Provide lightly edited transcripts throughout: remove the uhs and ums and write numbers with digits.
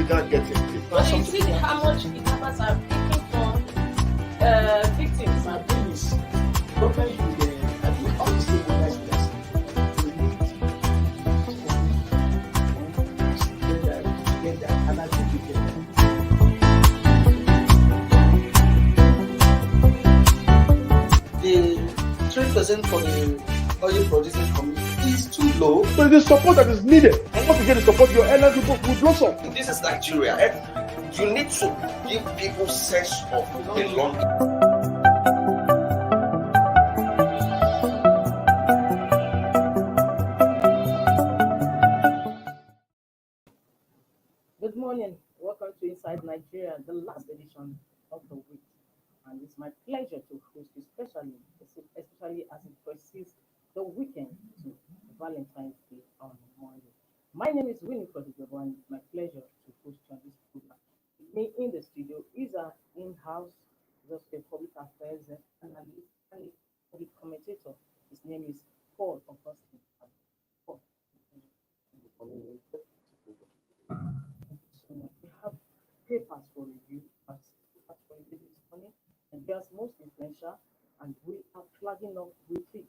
without getting paid. But you see how much kidnappers are picking for victims. My thing is, government should, I think all the stakeholders in this, they need to get that, and I think we get that. The 3% for the oil producing community is too low. But the support that is needed, and once you get the support, your airline people will blossom. This is Nigeria. You need to give people sense of belonging. Good morning. Welcome to Inside Nigeria, the last edition of the week. And it's my pleasure to host you, especially as it precedes the weekend to Valentine's Day on Monday. My name is Winnie Kodigebo, and it's my pleasure to host you on this program. With me in the studio is our in-house public affairs analyst and public commentator. His name is Paul Augustine. Paul. We have papers for review, this morning, and there's most influential, and we are flagging up with it.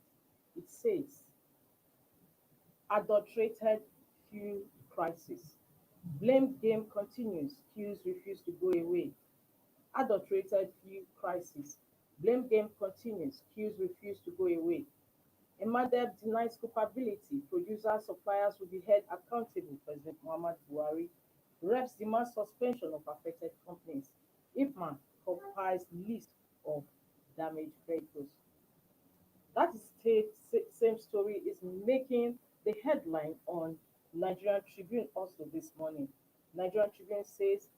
It says, adulterated fuel crisis. Blame game continues. Queues refuse to go away. Adulterated fuel crisis. Blame game continues. Queues refuse to go away. Emadeb denies culpability. Producers, suppliers will be held accountable. President Muhammad Buhari. Reps demand suspension of affected companies. IFMAN compiles list of damaged vehicles. That same story is making the headline on Nigerian Tribune also this morning. Nigerian Tribune says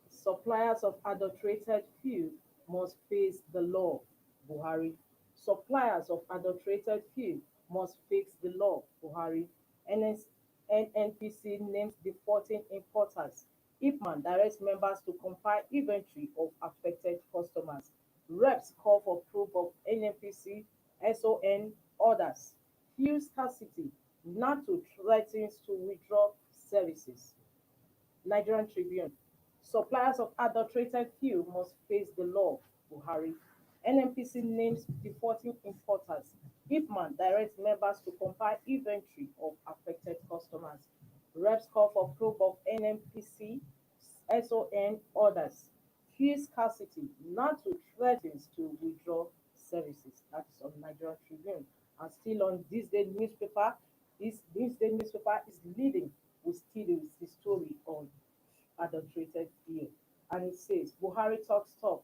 suppliers of adulterated fuel must face the law. Buhari. Suppliers of adulterated fuel must face the law. Buhari. NNPC names defaulting importers. IFMAN directs members to compile inventory of affected customers. Reps call for proof of NNPC SON orders. Fuel scarcity. NATO threatens to withdraw services. Nigerian Tribune. Suppliers of adulterated fuel must face the law. Buhari. NNPC names defaulting importers. IFMAN directs members to compile inventory of affected customers. Reps call for proof of NNPC SON orders. Fuel scarcity. NATO threatens to withdraw services. That is on Nigerian Tribune. And still on THISDAY newspaper, this newspaper is leading with the story on adulterated fuel. And it says, Buhari talks tough.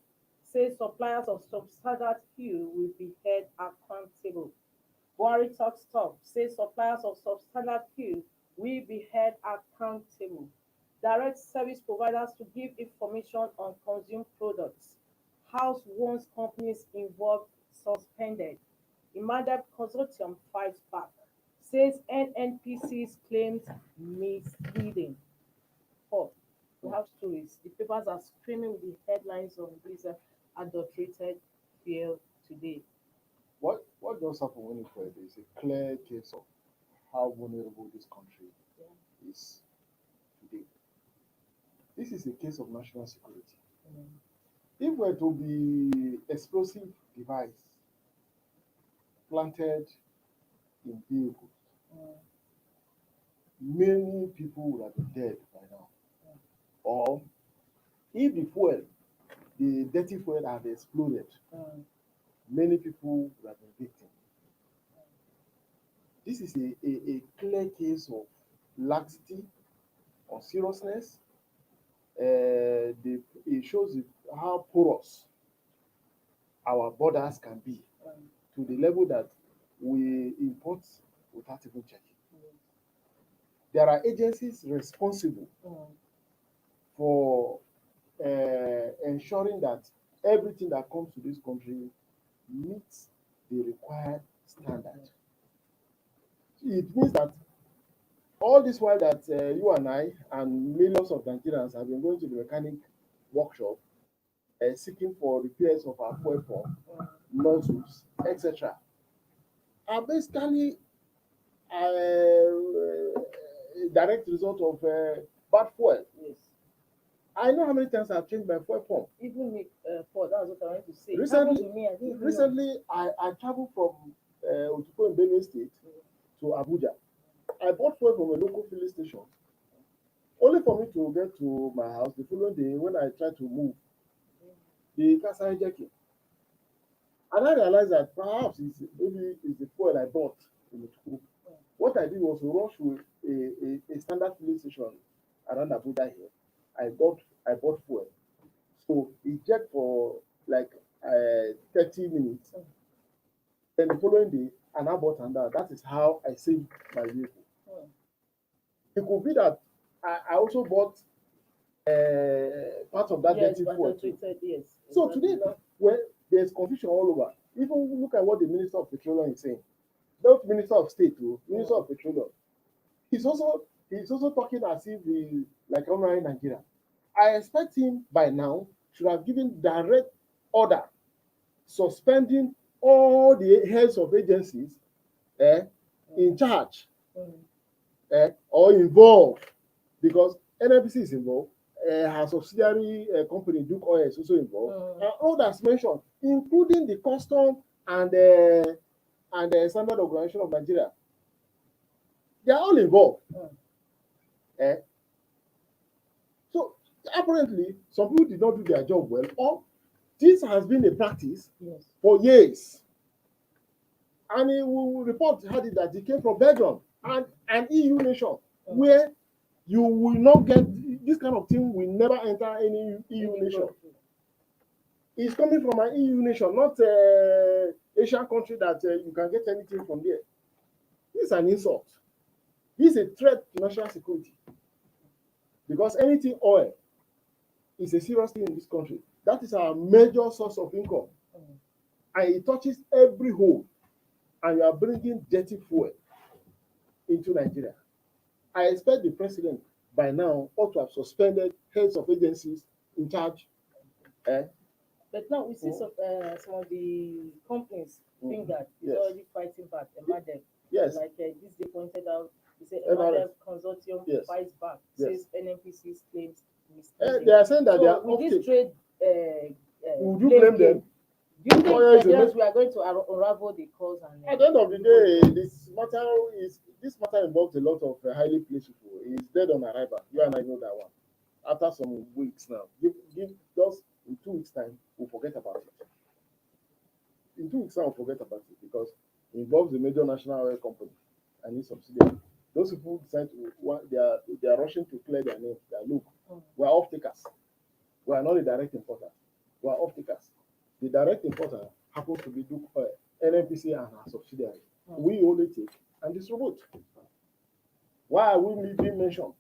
Says suppliers of substandard fuel will be held accountable. Buhari talks tough. Says suppliers of substandard fuel will be held accountable. Direct service providers to give information on consumed products. House wants companies involved suspended. Imadab Consortium fights back. Says NNPC's claims misleading. Four. We have stories. The papers are screaming with the headlines on this adulterated fuel today. What does happen when it is a clear case of how vulnerable this country is today. This is a case of national security. If were to be explosive device planted in vehicles, many people would have been dead by now. Or if the dirty fuel had exploded, many people would have been victims. This is a clear case of laxity or seriousness. It shows how porous our borders can be to the level that we import without even checking. There are agencies responsible for ensuring that everything that comes to this country meets the required standard. It means that all this while that you and I and millions of Nigerians have been going to the mechanic workshop seeking for repairs of our fuel pump, nozzles, etc., are basically direct result of bad fuel. Yes. I know how many times I've changed my fuel pump. Even me, for that's what I want to say. It Recently, happened to me. I didn't even know. recently I traveled from Otuko in Benue State to Abuja. I bought fuel from a local filling station, only for me to get to my house the following day when I tried to move. The car started jerking. And I realized that perhaps it's the fuel I bought in Otuko. What I did was to rush with a standard filling station around Abuja here. I bought fuel. So it jerked for like 30 minutes. Then the following day, and I bought another. That is how I saved my vehicle. It could be that I also bought part of that Yes, dirty but fuel. treated, yes. So Exactly. today, well, there's confusion all over. Even look at what the Minister of Petroleum is saying. Not Minister of State, too, Minister of Petroleum. He's also talking as if he like honoring Nigeria. I expect him by now should have given direct order suspending all the heads of agencies in charge or involved, because NNPC is involved, her subsidiary company Duke Oil is also involved, and all that's mentioned, including the custom and the standard organization of Nigeria. They are all involved. So apparently, some people did not do their job well, or this has been a practice for years. And he will report had it that he came from Belgium and an EU nation where you will not get this kind of thing will never enter any EU nation. It's coming from an EU nation, not Asian country that you can get anything from there. This is an insult. This is a threat to national security. Because anything oil is a serious thing in this country. That is our major source of income. And it touches every home. And you are bringing dirty fuel into Nigeria. I expect the president by now ought to have suspended heads of agencies in charge. But now we see some of the companies think that it's already fighting back. Emadeb, like THISDAY pointed out, he said Emadeb consortium fights back, says NNPC's claims misleading. They are saying that they are with this trade. Would you blame them? Do you think Nigerians we are going to unravel the cause? And at the end of the day, this matter involves a lot of highly placed people. It's dead on arrival. You and I know that one. After some weeks now, give just in 2 weeks' time, we'll forget about it. In 2 weeks' time, we'll forget about it because it involves a major national oil company and its subsidiary. Those people decide they are rushing to clear their name. Look, we are off takers. We are not the direct importer. We are off takers. The direct importer happens to be Duke Oil, NNPC and our subsidiary. We only take and distribute. Why are we being mentioned?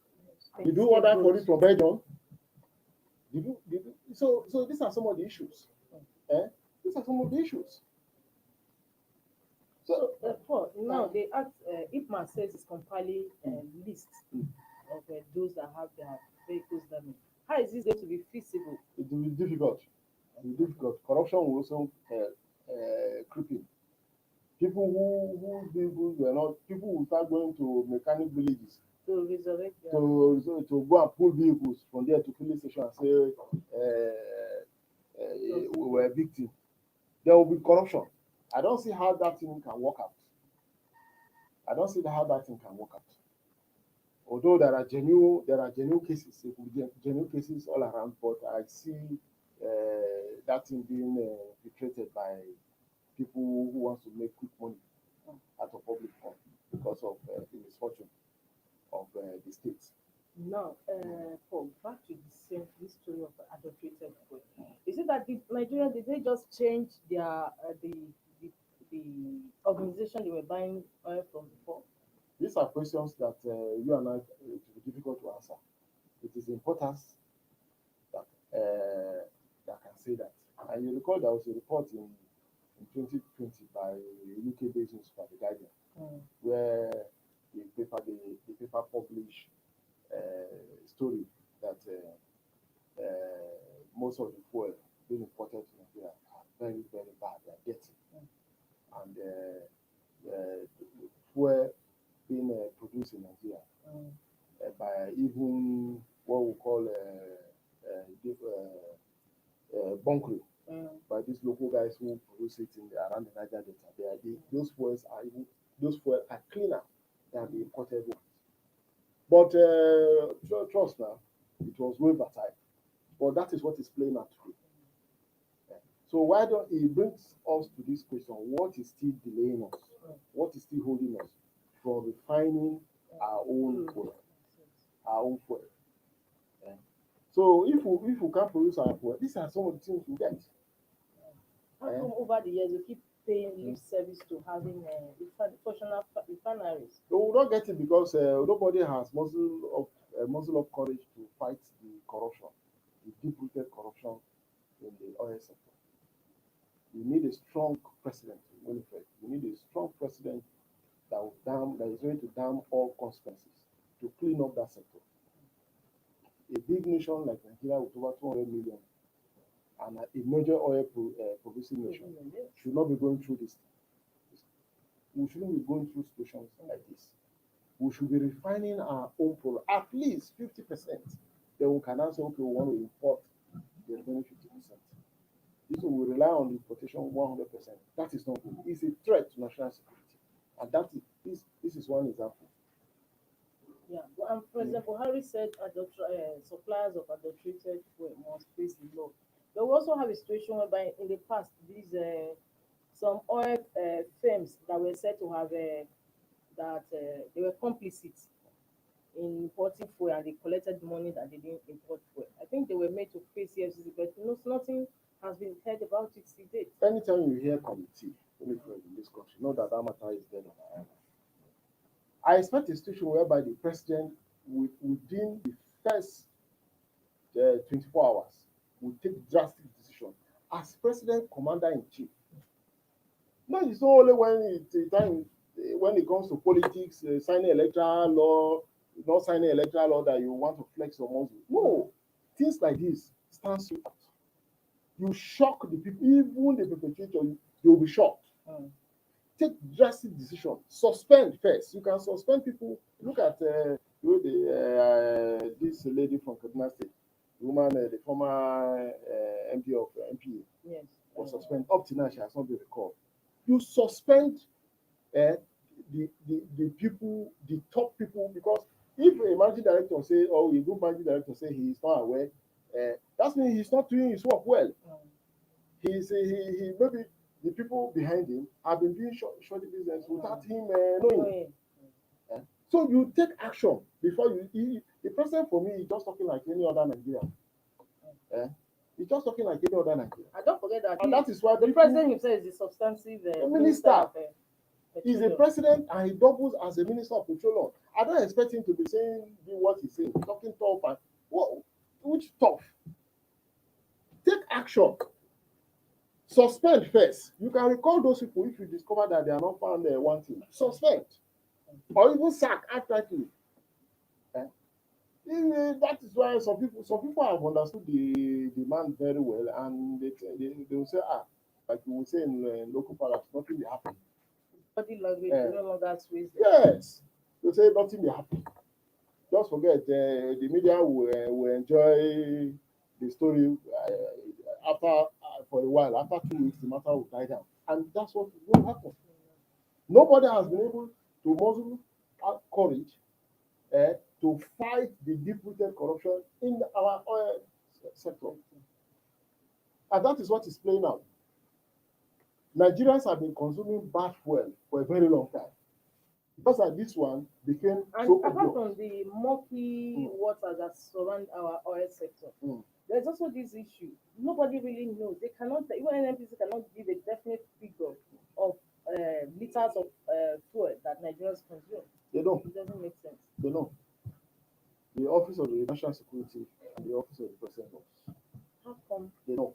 Did you order for it from Belgium? So these are some of the issues. These are some of the issues. So Paul, now they ask, IPMA says it's compiling a list of those that have their vehicles damaged. How is this going to be feasible? It will be difficult. It will be difficult. Corruption will also creep in. People whose vehicles were not, people will start going to mechanic villages To resurrect their... to go and pull vehicles from there to filling station and say we were a victim. There will be corruption. I don't see how that thing can work out. I don't see how that thing can work out. Although there are genuine cases, genuine cases all around, but I see that thing being infiltrated by people who want to make quick money out of public fund because of the misfortune of the states. Now, Paul, back to this story of adulterated food. Is it that the Nigerians did they just change their the organization they were buying oil from before? These are questions that you and I it will be difficult to answer. It is important that that can say that. And you recall there was a report in 2020 by a UK-based newspaper, The Guardian, where the paper published a story that most of the fuel being imported to Nigeria are very, very bad. They are dirty. And fuel being produced in Nigeria by even what we call bunkering by these local guys who produce it in around the Niger Delta. Those fuels are cleaner than the imported ones. But trust now, it was way better. But that is what is playing out today. So why don't it brings us to this question: what is still delaying us? What is still holding us from refining our own fuel? Our own fuel. So if we can't produce our fuel, these are some of the things we get. How come over the years you keep paying lip service to having functional refineries? So we don't get it because nobody has muzzle of courage to fight the corruption, the deep-rooted corruption in the oil sector. You need a strong president, Winifred. You need a strong president that is ready to dam all consequences to clean up that sector. A big nation like Nigeria with over 200 million and a major oil producing nation should not be going through this. We shouldn't be going through situations like this. We should be refining our own product at least 50%. Then we can now say, okay, we want to import the remaining 50%. This will rely on importation 100%. That is not good. It's a threat to national security. And this is one example. Yeah, and President Buhari said suppliers of adulterated fuel must face the law. But we also have a situation whereby in the past, these some oil firms that were said to have they were complicit in importing fuel and they collected money that they didn't import fuel. I think they were made to face EFCC, but nothing has been heard about it to date. Anytime you hear committee, in this country, know that matter is dead on the island. I expect a situation whereby the president, within the first 24 hours, will take drastic decision as president, commander in chief. No, it's not only when it comes to politics, signing electoral law, not signing electoral law that you want to flex your muscle. No, things like this stands you out. You shock the people, even the perpetrator, they will be shocked. Take drastic decision. Suspend first. You can suspend people. Look at this lady from Kaduna State, the woman, the former MP of MPA, Yes. was suspended. Up to now, she has not been recalled. You suspend the people, the top people, because if a managing director say, or a group managing director say he is not aware, that means he's not doing his work well. He maybe the people behind him have been doing shorty business without him knowing. So you take action before the president for me is just talking like any other Nigerian. He's just talking like any other Nigerian. And don't forget that, that is why the president himself is a substantive minister. of, He's a president and he doubles as a minister of petroleum. I don't expect him to be saying what he's saying, talking tough and which tough. Take action. Suspend first. You can recall those people if you discover that they are not found wanting. Suspend. Or even sack outrightly. That is why some people have understood the man very well, and they will say, like you will say in local parlance, nothing will happen. body language no longer sways them. Yes. They say nothing will happen. Just forget, the media will enjoy the story after for a while. After 2 weeks, the matter will die down, and that's what will happen. Nobody has been able to muzzle courage to fight the deep-rooted corruption in our oil sector, and that is what is playing out. Nigerians have been consuming bad fuel for a very long time. Because this one became and so apart obvious. from the murky water that surround our oil sector, there's also this issue. Nobody really knows. They cannot, even NNPC cannot give a definite figure of liters of fuel that Nigerians consume. They don't. It doesn't make sense. They know. The Office of the National Security and the Office of the President knows. How come? They know.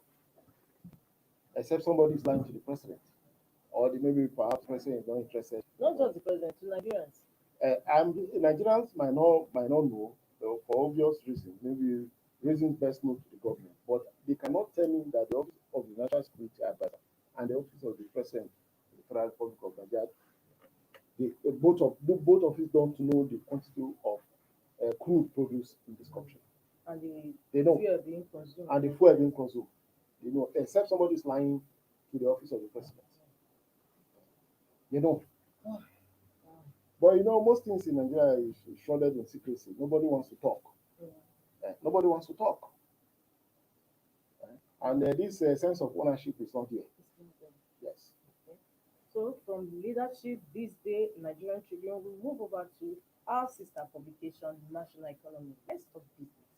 Except somebody is lying to the president. Or maybe perhaps the president is not interested. Not just the president, to Nigerians. Nigerians might not know for obvious reasons, maybe reasons best known to the government, but they cannot tell me that the Office of the National Security Advisor and the Office of the President of the Federal Republic of Nigeria, both of us don't know the quantity of crude produce in this country. And the They know. fuel being consumed. And the fuel being consumed. They know, except somebody is lying to the office of the president. They know. But most things in Nigeria is shrouded in secrecy. Nobody wants to talk. Nobody wants to talk. And this sense of ownership is not here. Yes. So from leadership this day, Nigerian Tribune, we move over to our sister publication, National Economy. Let's talk business.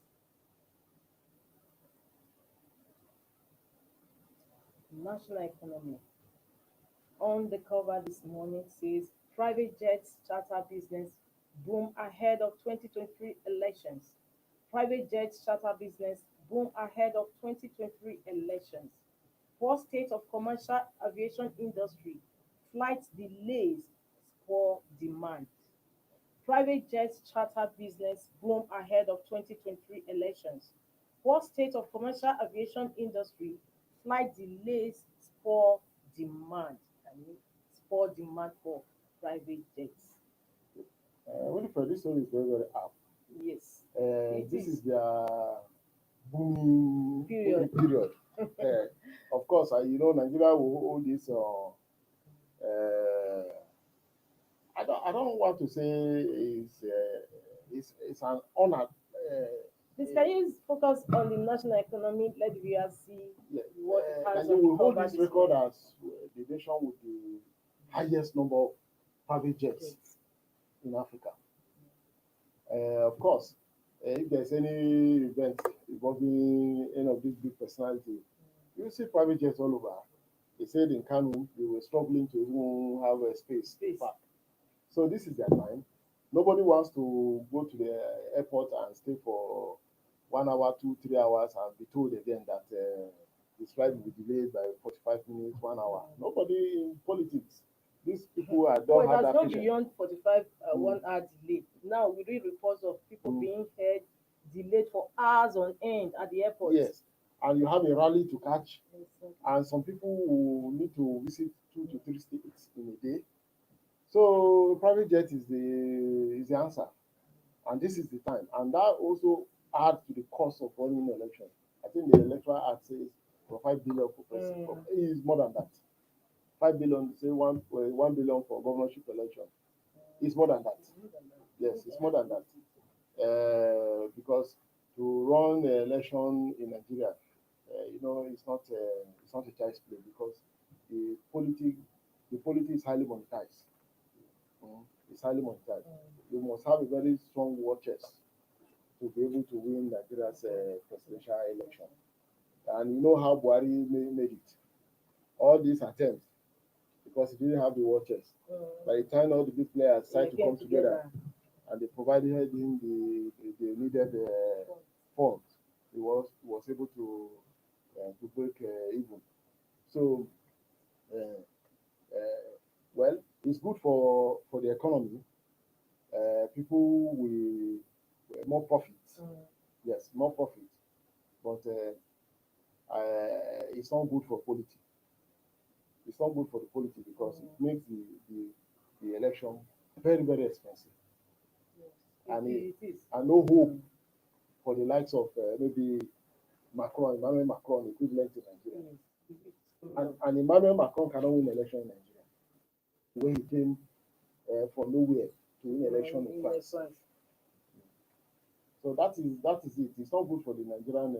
National Economy. On the cover this morning says private jets charter business boom ahead of 2023 elections. Private jets charter business boom ahead of 2023 elections. Poor state of commercial aviation industry. Flight delays spur demand. Private jets charter business boom ahead of 2023 elections. Poor state of commercial aviation industry. Flight delays spur demand. Spur demand for private jets. Winifred, this story is very, very apt. Yes. This is their booming period. Of course, Nigeria will hold this. I don't want to say it's an honor. Please, can you focus on the national economy? Let the viewers see what it has Nigeria will on hold cover this this record morning. as the nation with the highest number of private jets in Africa. Of course, if there's any event involving any of these big personalities, you see private jets all over. They said in Kanu they were struggling to even have a space to park. So this is their time. Nobody wants to go to the airport and stay for 1 hour, 2, 3 hours and be told again that the flight will be delayed by 45 minutes, 1 hour. Nobody in politics. These people don't have that But it has gone patience. beyond 45 1 hour delay. Now we read reports of people being held delayed for hours on end at the airport. Yes, and you have a rally to catch, and some people will need to visit 2 to 3 states in a day. So private jet is the answer, and this is the time, and that also adds to the cost of running an election. I think the electoral act says for 5 billion for president. It is more than that. 5 billion, say 1 billion for governorship election. It's more than that. Yes, it's more than that. Because to run an election in Nigeria, it's not a child's play because the politics is highly monetized. It's highly monetized. You must have a very strong war chest to be able to win Nigeria's presidential election. And you know how Buhari made it. All these attempts, because he didn't have the war chest. By the time all the big players decided to come together and they provided him the needed funds, he was able to break even. So, well, it's good for the economy. People will more profits. Yes, more profit. But it's not good for politics. It's not good for the polity because it makes the election very, very expensive. And no hope for the likes of maybe Emmanuel Macron, equivalent in Nigeria. And Emmanuel Macron cannot win election in Nigeria. The way he came from nowhere to win election in France. So that is it. It's not good for the Nigerian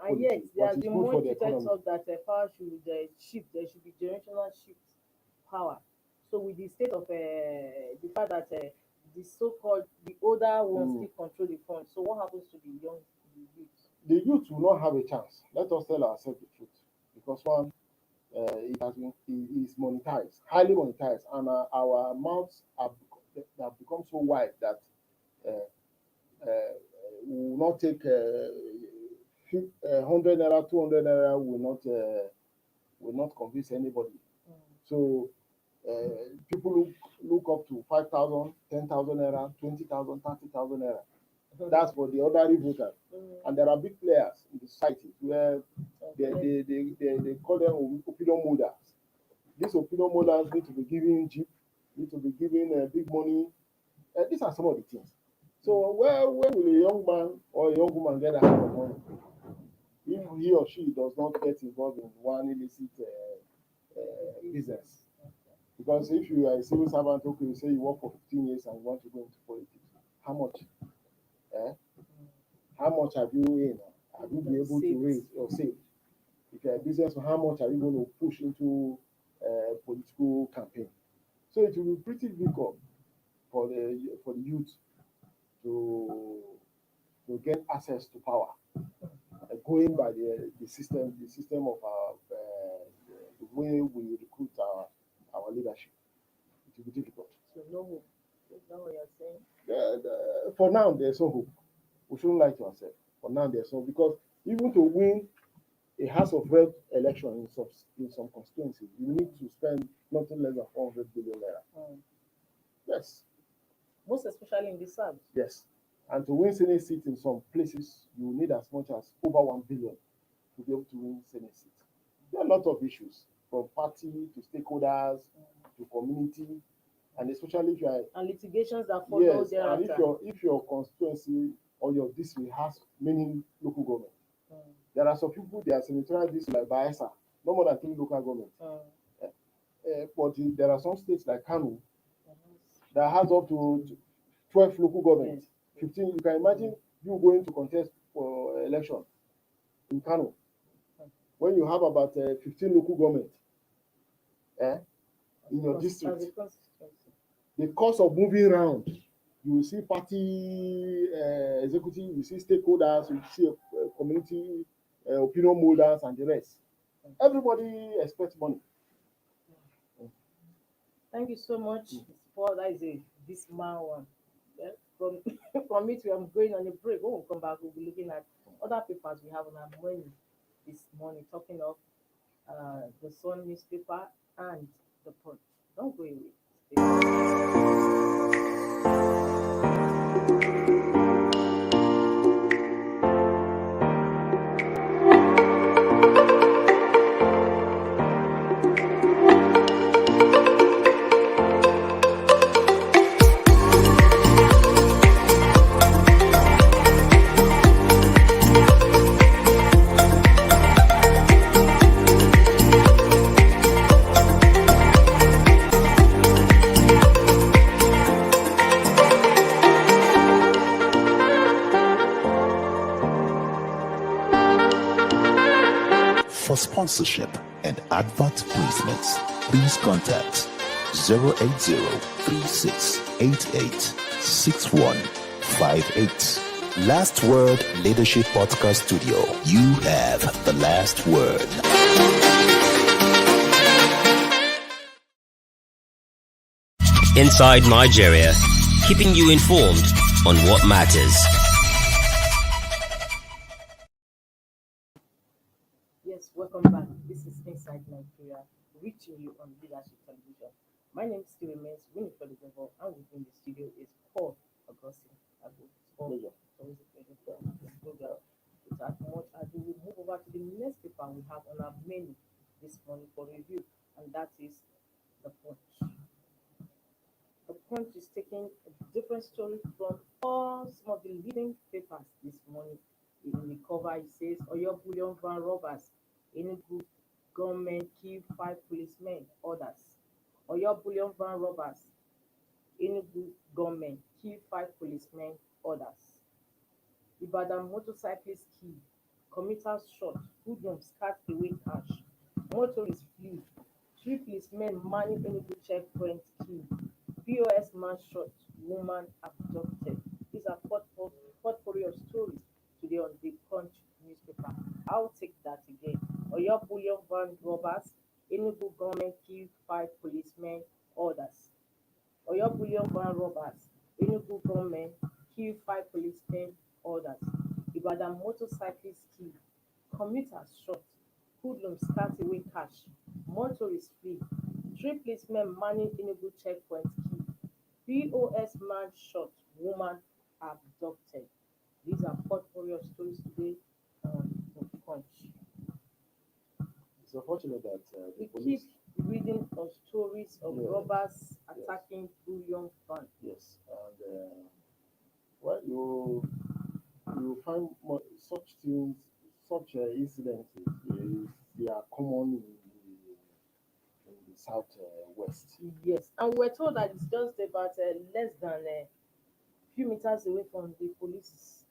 and yet there has been more economy. Talk that power should shift. There should be generational shift power. So with the state of the fact that the so-called the older ones still control the funds. So what happens to the young youth? The youth will not have a chance. Let us tell ourselves the truth, because one, it is monetized, highly monetized, and our mouths have become so wide that we will not take 100 naira, 200 naira will not convince anybody. So people look up to 5,000, 10,000 naira, 20,000, 30,000 naira. That's for the ordinary voter. And there are big players in the society where they call them opinion molders. These opinion molders need to be given jeep, need to be given big money. These are some of the things. So where will a young man or a young woman get a kind of money if he or she does not get involved in one illicit business? Because if you are a civil servant, okay, you say you work for 15 years and you want to go into politics, how much? Eh? How much have you in? Have you been able to raise or save? If you're a businessman, how much are you going to push into political campaign? So it will be pretty difficult for the youth to get access to power, going by the system of our the way we recruit our leadership. It will be difficult. So no hope. Is that what you're saying? For now, there's no hope. We shouldn't lie to ourselves. For now, there's no, because even to win a House of Rep election in some constituencies, you need to spend nothing less than 400 billion naira. Yes. Most especially in the South. Yes. And to win Senate seat in some places, you need as much as over 1 billion to be able to win Senate seat. There are a lot of issues, from party to stakeholders to community, and especially if you are and litigations that follow yes, thereafter. and if your constituency or your district has many local government, there are some people, their senatorial district like Bayelsa, no more than 3 local governments. But there are some states like Kano that has up to 12 local governments. 15. You can imagine you going to contest for election in Kano when you have about 15 local governments in your district. The cost of moving around, you will see party executive, you see stakeholders, you see community opinion holders, and the rest. Everybody expects money. Thank you so much, Mr. Paul. That is this man one. Yeah? From it, I'm going on a break. When we come back, we'll be looking at other papers we have on our menu this morning, talking of the Sun newspaper and the Punch. Don't go away. For sponsorship and advert placements, please contact 080-3688-6158. Last Word Leadership Podcast Studio. You have the last word. Inside Nigeria, keeping you informed on what matters. Yes, welcome back. This is Inside Nigeria, reaching you on Leadership Television. My name still remains Winifred Level, and within the studio is Paul Augustine. Without much ado, we move over to the next paper we have on our menu this morning for review, and that is the Punch. The Punch is taking a different story from all some of the leading papers this morning. In the cover, it says Oyo Bullion Van Robbers, Enugu government kill 5 policemen, orders. Oyo Bullion Van Robbers, Enugu government kill 5 policemen, orders. Ibadan motorcyclist killed, commuters shot, hoodlums cut away cash, motorists flee, 3 policemen manning Enugu checkpoint killed, POS man shot, woman abducted. These are portfolio of stories today on the Punch newspaper. I'll take that again. Oyo Bullion Van Robbers, Enugu government killed 5 policemen, orders. Oyo Bullion Van Robbers, Enugu government killed 5 policemen, orders. Ibadan motorcyclist killed, commuters shot, hoodlums cut away cash, motorists flee, 3 policemen manning Enugu checkpoint killed, POS man shot, woman abducted. These are portfolio stories today on the Punch. It's unfortunate that We keep reading of stories of robbers attacking bullion fund. Yes, and Well, you find such things, such incidents, they are common in the south west. Yes, and we're told that it's just about less than a few meters away from the police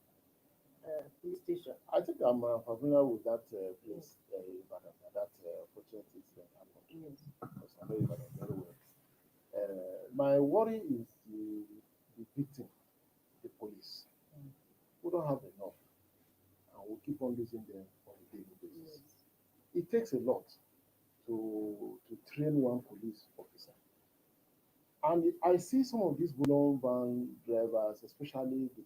station. I think I'm familiar with that place, Ibadan, that fortunate incident happened. Yes. Because I know Ibadan very well. My worry is the victim, the police. We don't have enough, and we keep on losing them on a daily basis. Yes. It takes a lot to train one police officer. And I see some of these Bulong van drivers, especially the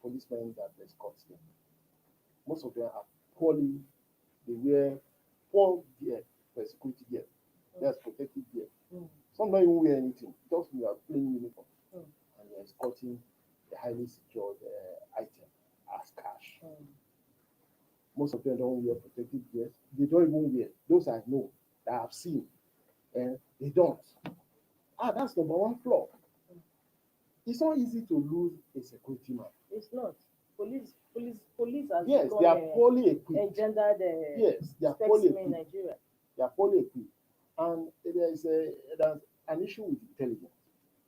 policemen that escort them. Most of them are poorly, they wear poor gear, for security gear. That's protective gear. Some don't even wear anything, just we are plain uniform. And you're escorting a highly secured item as cash. Most of them don't wear protective gear. They don't even wear. Those I know that I've seen, and they don't. That's number one flaw. It's not easy to lose a security man. It's not. Police has Yes, become they are poorly equipped. engendered Yes, they are poorly specimen in equipped. Nigeria. They are poorly equipped. And there's an issue with intelligence,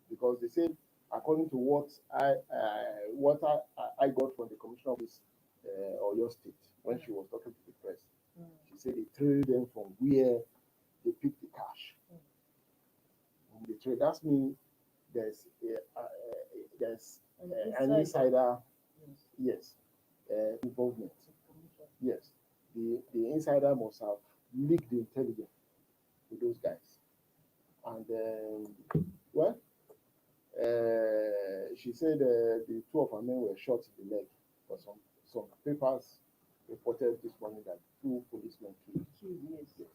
because they say, according to what I got from the commissioner of this Oyo State when she was talking to the press, she said they trailed them from where they picked the cash. They trade. That means there's an insider, yes, involvement. Yes, the insider must have leaked the intelligence to those guys, and well, she said the two of her men were shot in the leg. But some papers reported this morning that 2 policemen killed. Yes.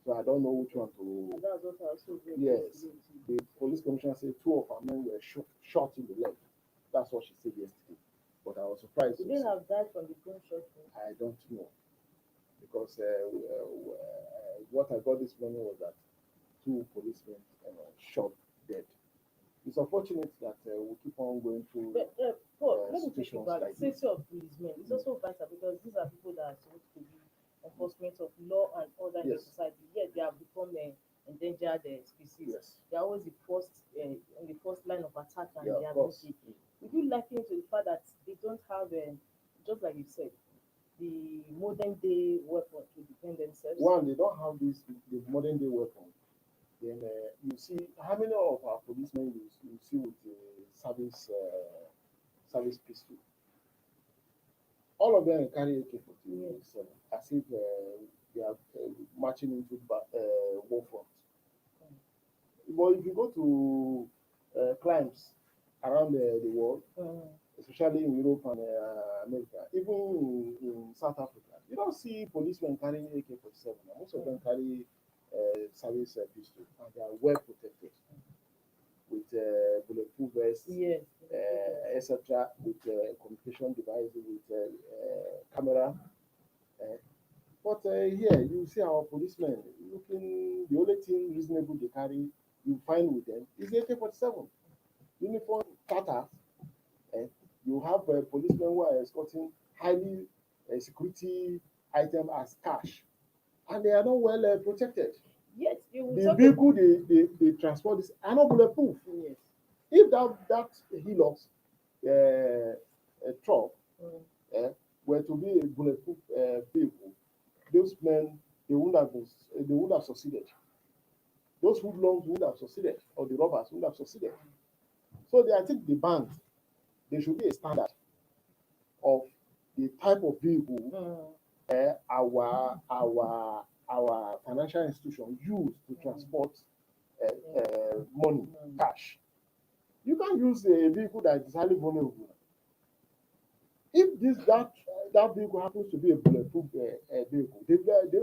So I don't know which one to. That's what I also read. Yes, the police commissioner said 2 of our men were shot in the leg. That's what she said yesterday. But I was surprised. Did they have died from the gunshot? I don't know, because what I got this morning was that 2 policemen shot dead. It's unfortunate that we keep on going through. But Paul, let me take you situations back. like Safety of policemen is also vital, because these are people that are supposed to be enforcement of law and order in the Yes. society. Yet they have become endangered species. Yes. They are always the first on the first line of attack, and Yeah, they of are course. not. Would you liken it to the fact that they don't have, just like you said, the modern day weapon to defend themselves? One, they don't have the modern day weapon. Then you see how many of our policemen you see with the service pistol. All of them carry AK-47, as if they are marching into war front. But if you go to climes around the world, especially in Europe and America, even in South Africa, you don't see policemen carrying AK-47. Most of them carry service pistol, and they are well protected with bulletproof vests, Yes. etc., with communication devices, with camera. But here you see our policemen looking. The only thing reasonable they carry, you find with them, is AK-47 uniform Tata. You have policemen who are escorting highly security item as cash, and they are not well protected. Yes. The vehicle they transport is are not bulletproof. Yes. If that Hilux truck were to be a bulletproof vehicle, those men they would have succeeded. Those hoodlums would have succeeded, or the robbers would have succeeded. So I think the band, there should be a standard of the type of vehicle our financial institution use to transport money, cash. You can't use a vehicle that is highly vulnerable. If that vehicle happens to be a bulletproof vehicle,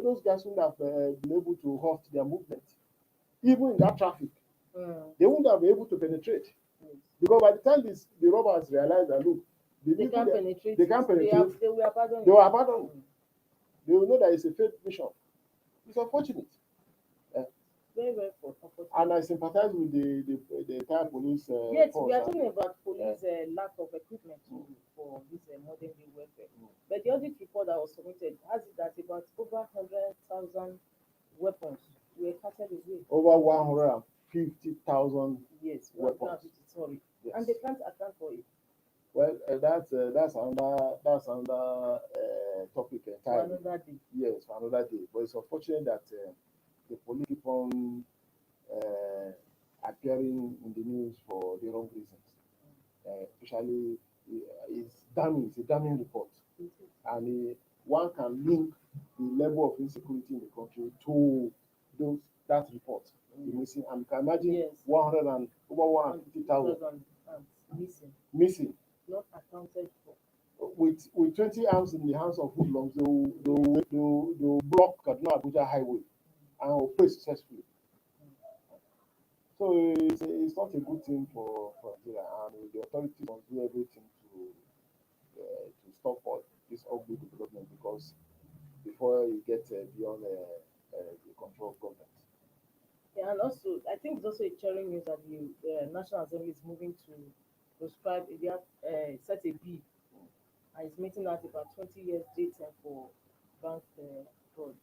those guys wouldn't have been able to halt their movement. Even in that traffic, they wouldn't have been able to penetrate. Because by the time the robbers realize that, look, they can't penetrate. They can't penetrate. They will abandon. They will abandon. They will know that it's a failed mission. It's unfortunate. Very, very unfortunate. And I sympathize with the entire police Yes, we force. are talking about police lack of equipment too for this modern day warfare. But the audit report that was submitted has it that about over 100,000 weapons were carted away. Over 150,000 Yes, weapons. sorry, Yes. and they can't account for it. Well, that's another topic For entirely. another day. Yes, for another day. But it's unfortunate that the police keep on appearing in the news for the wrong reasons. Especially, it's a damning report, and one can link the level of insecurity in the country to that report. The missing, and you can imagine Yes. 100 and over 150,000 missing. Not accounted for. With 20 arms in the hands of hoodlums, they will block Kaduna Abuja highway and operate successfully. So it's not a good thing for Nigeria, and the authorities must do everything to stop all this ugly development, because before you get beyond the control of government. Yeah, and also I think it's also a cheering news that the National Assembly is moving to prescribe they have set a bill and it's meeting out about 20 years jail term for bank fraud.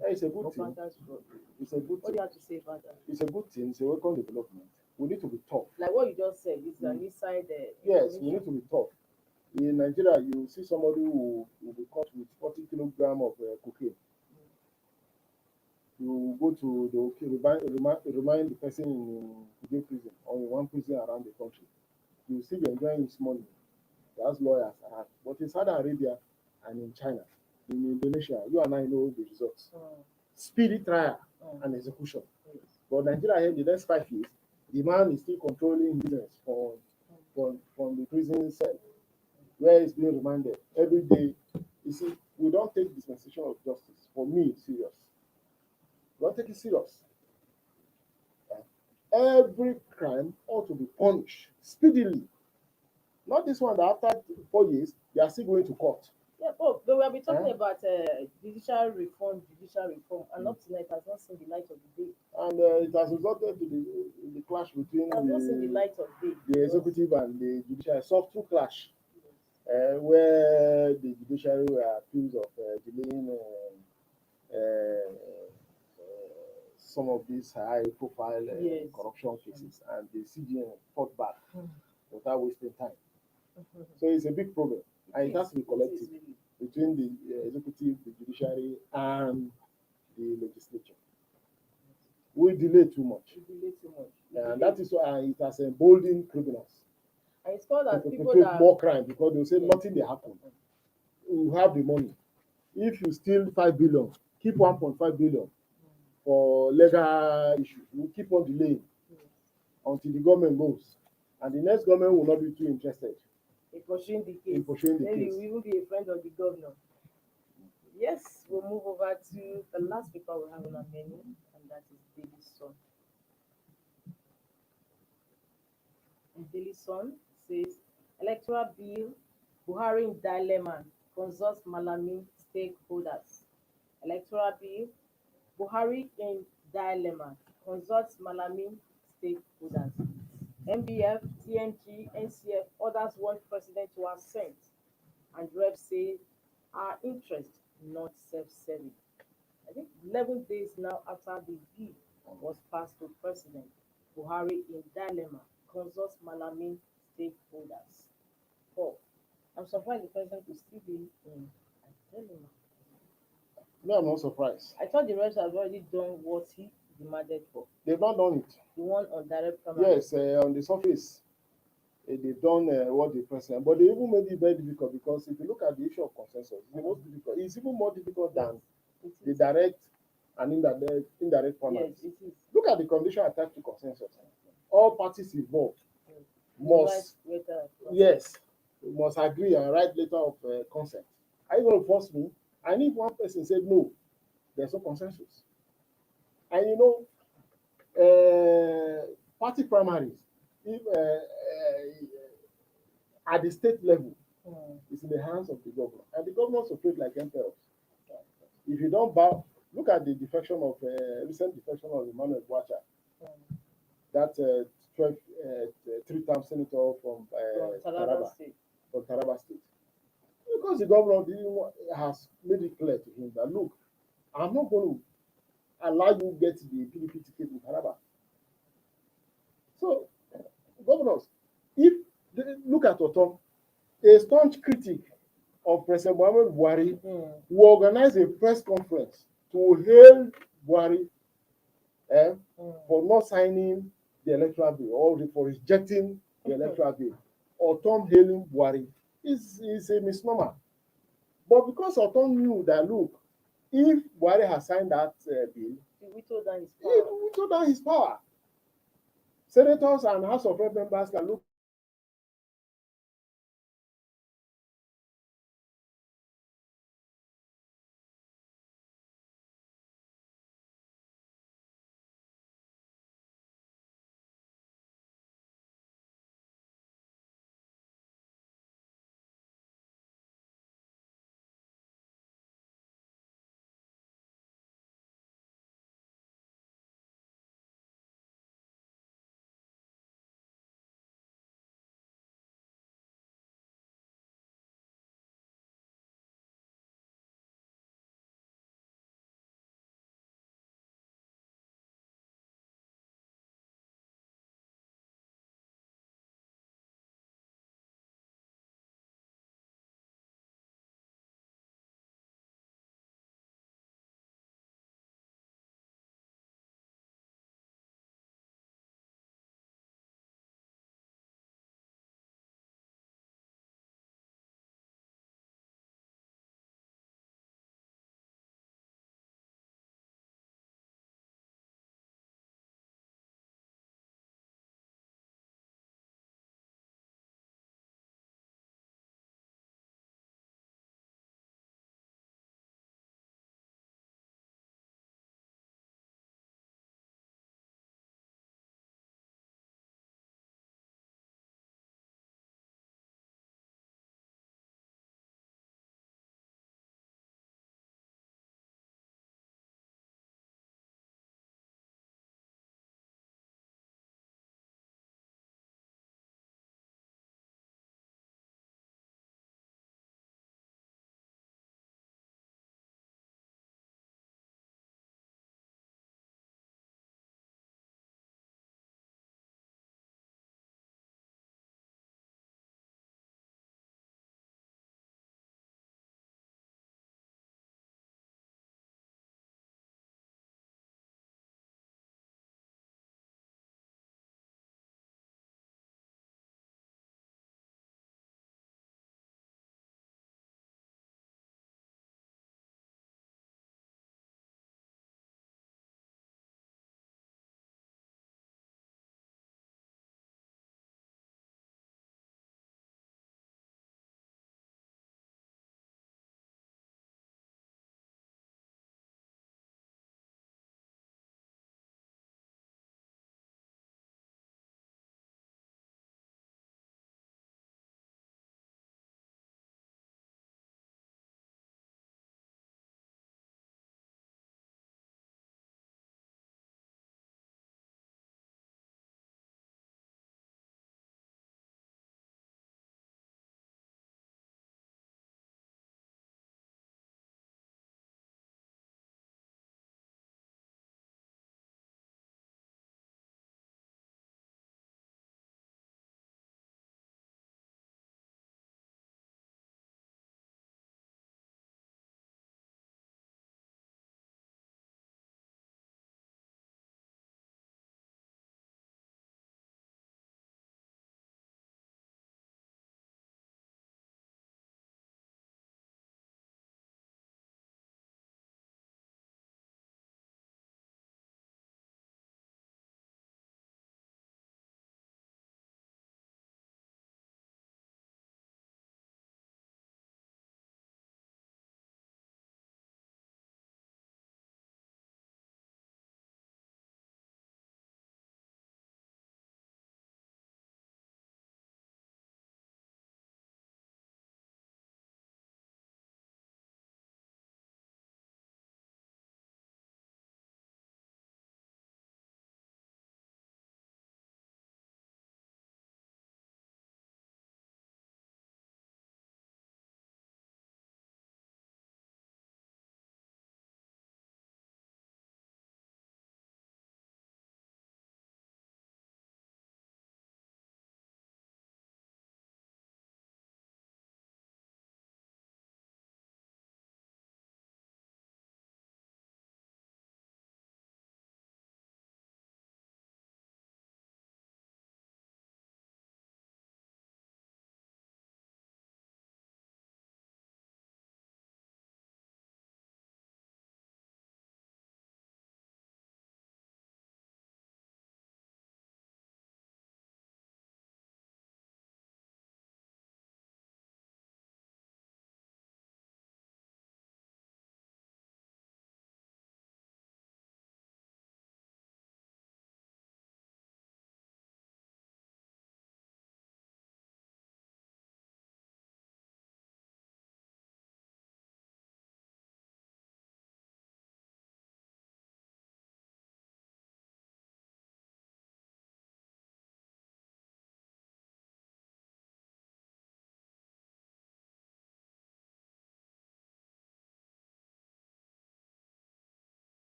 Yeah, it's a good For thing. bankers fraud. It's a good What do thing. you have to say about that? It's a good thing. It's a welcome development. We need to be tough. Like what you just said, it's an inside Yes, we information. need to be tough. In Nigeria, you see somebody who will be caught with 40 kilograms of cocaine. You go to remind the person in Kuje prison or in one prison around the country. You see them enjoying his money. He has lawyers around. But in Saudi Arabia and in China, in Indonesia, you and I know the results. Speedy trial and execution. Yes. But Nigeria here, the next 5 years, the man is still controlling business from the prison cell, where he's being reminded every day. You see, we don't take dispensation of justice, for me, serious. We don't take it serious. Every crime ought to be punished speedily. Not this one that after 4 years, they are still going to court. Yeah, but we have been talking about judicial reform, and up to now it has not seen the light of the day. And it has resulted to the clash between It has not seen the light of day. the executive and the judiciary, soft clash, where the judiciary were accused of delaying some of these high-profile Yes. corruption cases, and the CGN fought back without wasting time. So it's a big problem, and it has to be collective between the executive, the judiciary, and the legislature. We delay too much, and that is why it has emboldened criminals And it's called that to people perpetrate that more crime, because they'll say nothing will happen. You have the money. If you steal 5 billion, keep 1.5 billion for legal issues. You keep on delaying until the government moves, and the next government will not be too interested in pursuing the in case. pursuing the Maybe case. you will even be a friend of the governor. Yes, we'll move over to the last paper we have on our menu, and that is Daily Sun. And Daily Sun says electoral bill, Buhari in dilemma, consults Malami stakeholders. Electoral bill, Buhari in dilemma, consults Malami stakeholders. MBF, TMG, NCF, others want president to assent, and reps say our interest not self-serving. I think 11 days now after the bill was passed to President Buhari in dilemma, consults Malami stakeholders. Four, I'm surprised the president will still be in a dilemma. No, I'm not surprised. I thought the reps have already done what he demanded for. They've not done it. The one on direct primary. Yes, on the surface, they've done what the president, but they even made it very difficult, because if you look at the issue of consensus, it's the most difficult. It's even more difficult than It the is. direct and indirect primaries. Yes, it is. Look at the condition attached to consensus. All parties involved must, yes, must agree and write letter of consent. Are you going to force me? And if one person said no, there's no consensus. And you know, party primaries, if at the state level, it's in the hands of the governor, and the governors operate like emperors. If you don't bow, look at the defection of recent defection of Emmanuel Bwacha, that 12 three-term senator from Taraba, State. from Taraba State. Because the governor has made it clear to him that, look, I'm not going to allow you get the PDP ticket in Taraba. So, governors, if look at Otom, a staunch critic of President Muhammad Buhari will organize a press conference to hail Buhari for not signing the electoral bill or for rejecting the electoral bill. Otom hailing Buhari is a misnomer. But because Otom knew that, look, if Buhari has signed that bill, He whittled down his he power. whittled down his power. Senators and House of Rep members can look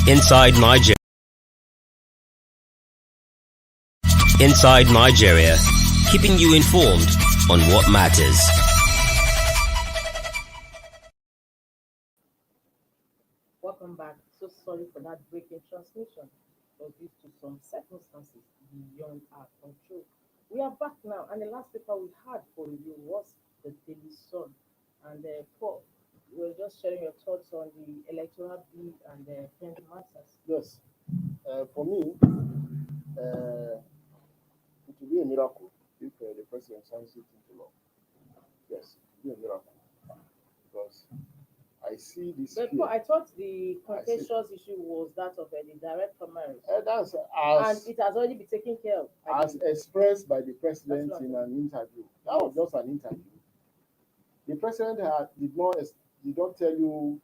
Inside Nigeria. Inside Nigeria, keeping you informed on what matters. Welcome back. So sorry for that breaking transmission, but due to some circumstances beyond our control. We are back now, and the last paper we had for review was the Daily Sun. And Paul, you were just sharing your thoughts on the electoral bill and the pending matters. Yes. For me, it will be a miracle if the president signs it into law. Yes, it will be a miracle because I see this But fear. Paul, I thought the contentious issue was that of the direct primaries, That's and it has already been taken care of. as expressed by the president That's right. in an interview. That was just an interview. The president did not tell you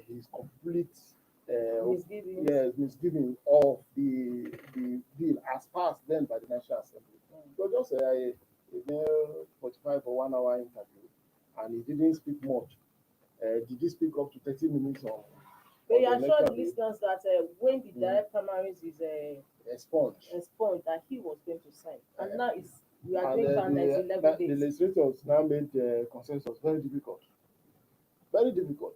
his complete misgiving of the bill as passed then by the National Assembly. It was just a mere 45 or 1 hour interview, and he didn't speak much. Did he speak up to 30 minutes on? But you assured the listeners that when the direct primaries is expunged, that he was going to sign, and now we are doing that 11 days. The legislators now made consensus very difficult. Very difficult.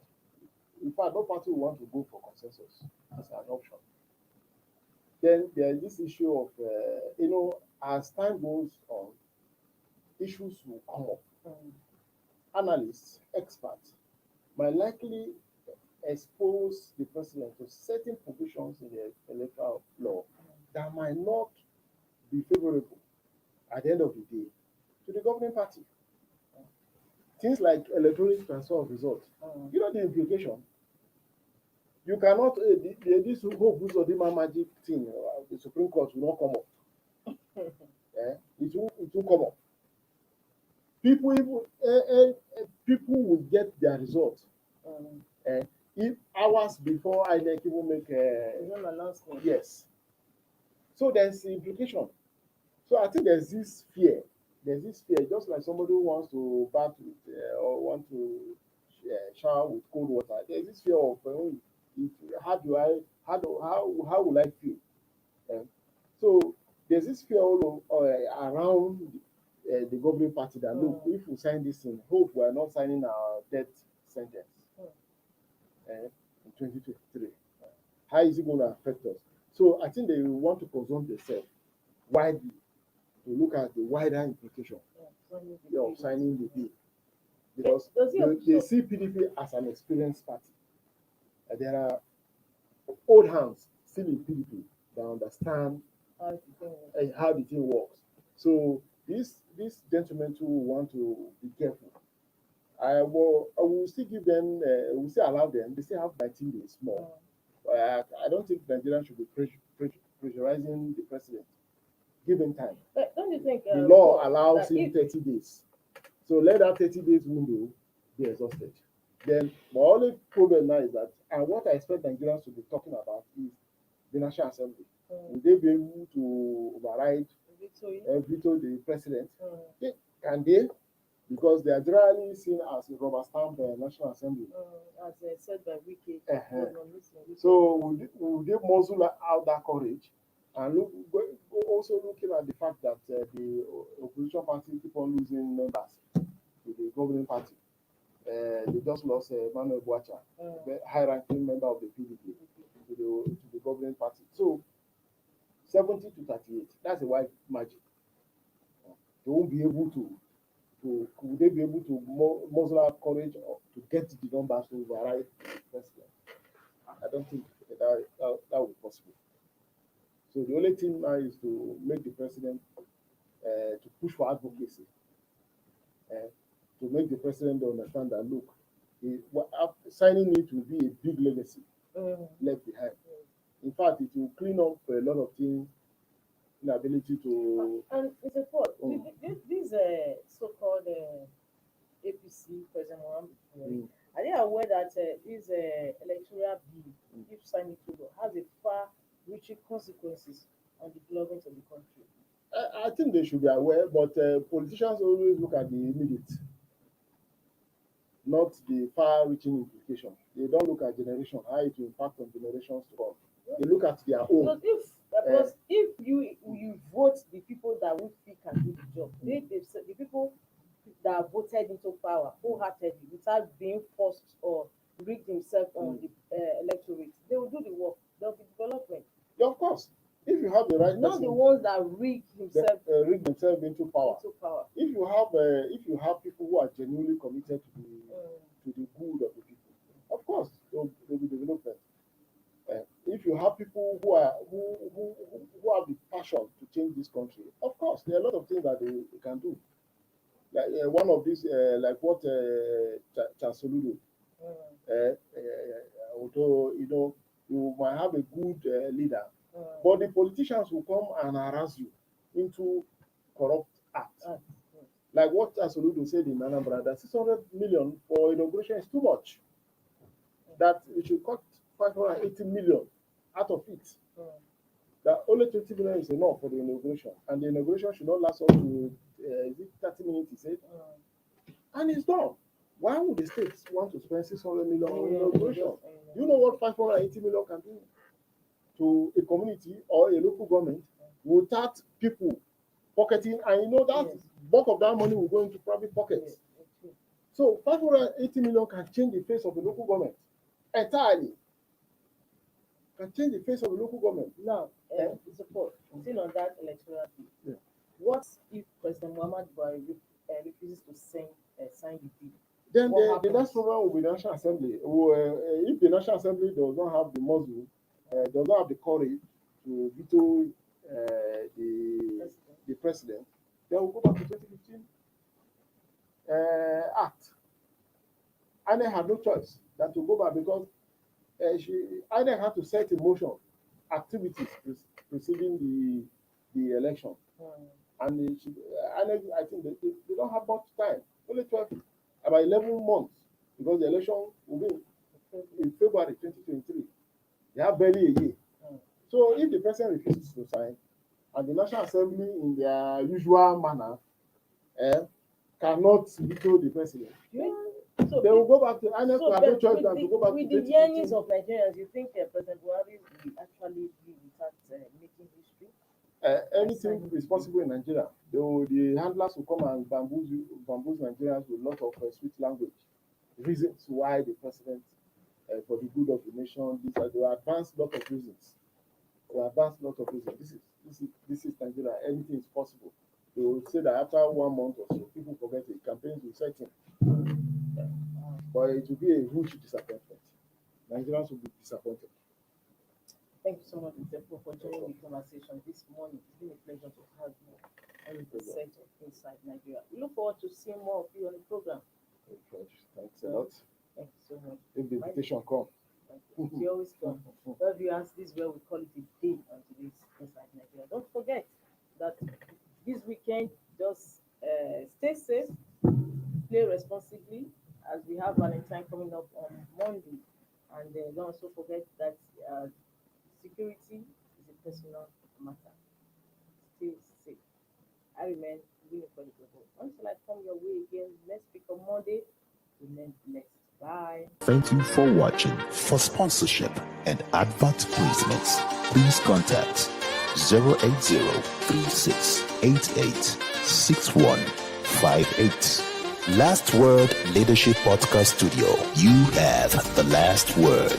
In fact, no party will want to go for consensus as an option. Then there is this issue of, as time goes on, issues will come up. Analysts, experts might likely expose the president to certain provisions in the electoral law that might not be favorable at the end of the day to the governing party. Things like electronic transfer of results. You know the implication. You cannot, this whole Buzodima magic thing, the Supreme Court will not come up. It will come up. People will get their results. If hours before INEC even make an announcement. Yes. So there's the implication. So I think there's this fear. Just like somebody who wants to bath with or want to shower with cold water. There's this fear of how will I feel? So there's this fear all around the governing party that look, if we sign this thing, hope we are not signing our death sentence in 2023. How is it going to affect us? So I think they want to consult themselves widely to look at the wider implication of signing the bill, because they see PDP as an experienced party. There are old hands still in PDP that understand how the thing works. So these gentlemen too want to be careful. I will still give them, we still allow them. They still have 19 days more. I don't think Nigerians should be pressurizing the president. Give him time. But don't you think the law allows him 30 days? So let that 30 days window be exhausted. Then my only problem now is that, and what I expect Nigerians to be talking about is the National Assembly. Will they be able to override, veto the president? Can they? Because they are generally seen as a rubber stamp National Assembly. As said by Wiki. So will they muzzle out that courage? And also looking at the fact that the opposition party keep on losing members to the governing party. They just lost Manuel Buacha, the high-ranking member of the PDP, to the governing party. So 70 to 38, that's a wide margin. They won't be able would they be able to muzzle up courage to get the numbers to override the president? I don't think that will be possible. So the only thing now is to make the president to push for advocacy, to make the president understand that look, signing it will be a big legacy left behind. In fact, it will clean up a lot of things, inability to. And it's a fault. These so-called APC President Mohammed, are they aware that this electoral bill, if signed into law, has a far-reaching consequences on the development of the country? I think they should be aware, but politicians always look at the immediate. not the far-reaching implication. They don't look at generation, how it will impact on generations to come. They look at their own. Because if you vote the people that we think can do the job, the people that voted into power wholeheartedly without being forced or rig themselves on the electorate, they will do the work. There will be development. Yeah, of course. If you have the right Not person, the ones that rig themselves rig themselves into power. If you have people who are genuinely committed to the good of the people, of course there will be development. If you have people who have the passion to change this country, of course there are a lot of things that they can do. Like one of these, like what Chancellor, although you might have a good leader, but the politicians will come and harass you into corrupt acts. Like what Chancellor said in Anambra, that 600 million for inauguration is too much. That it should cut 580 million out of it. That only 20 million is enough for the inauguration, and the inauguration should not last up to 30 minutes, he said. And it's done. Why would the states want to spend 600 million on inauguration? You know what 580 million can do to a community or a local government without people pocketing, and that bulk of that money will go into private pockets. So 580 million can change the face of the local government entirely. Can change the face of the local government. Now, support, still on that electoral bill. What if President Muhammad Buhari refuses to sign the bill? Then the next program will be the National Assembly. If the National Assembly does not have the muscle, does not have the courage to veto the president, then we'll go back to 2015 Act. INEC had no choice than to go back, because INEC had to set in motion activities preceding the election. And INEC, I think they don't have much time, only about 11 months, because the election will be in February 2023. They have barely a year. So if the president refuses to sign, and the National Assembly in their usual manner cannot veto the president, so they will go back to INEC. So have no choice than to go back with to the yearnings of Nigerians. You think President Buhari will actually be without making history? Anything is possible in Nigeria. The handlers will come and bamboozle Nigerians with a lot of sweet language, reasons why the president, for the good of the nation, they will advance a lot of reasons. This is Nigeria. Anything is possible. They will say that after 1 month or so, people forget it. Campaigns will set in. But it will be a huge disappointment. Nigerians will be disappointed. Thank you so much, Mr. for joining the conversation this morning. It's been a pleasure to have you on the set of Inside Nigeria. We look forward to seeing more of you on the program. Thanks a lot. Thank you so much. If the invitation comes. We always come. Well, viewers, this is where we call it a day on today's Inside Nigeria. Don't forget that this weekend, just stay safe, play responsibly, as we have Valentine coming up on Monday. And don't also forget that security is a personal matter. Stay safe. I remain really credible. Until I come your way again next week on Monday, remain blessed. Bye. Thank you for watching. For sponsorship and advert placements, please contact 080-3688-6158. Last Word Leadership Podcast Studio. You have the last word.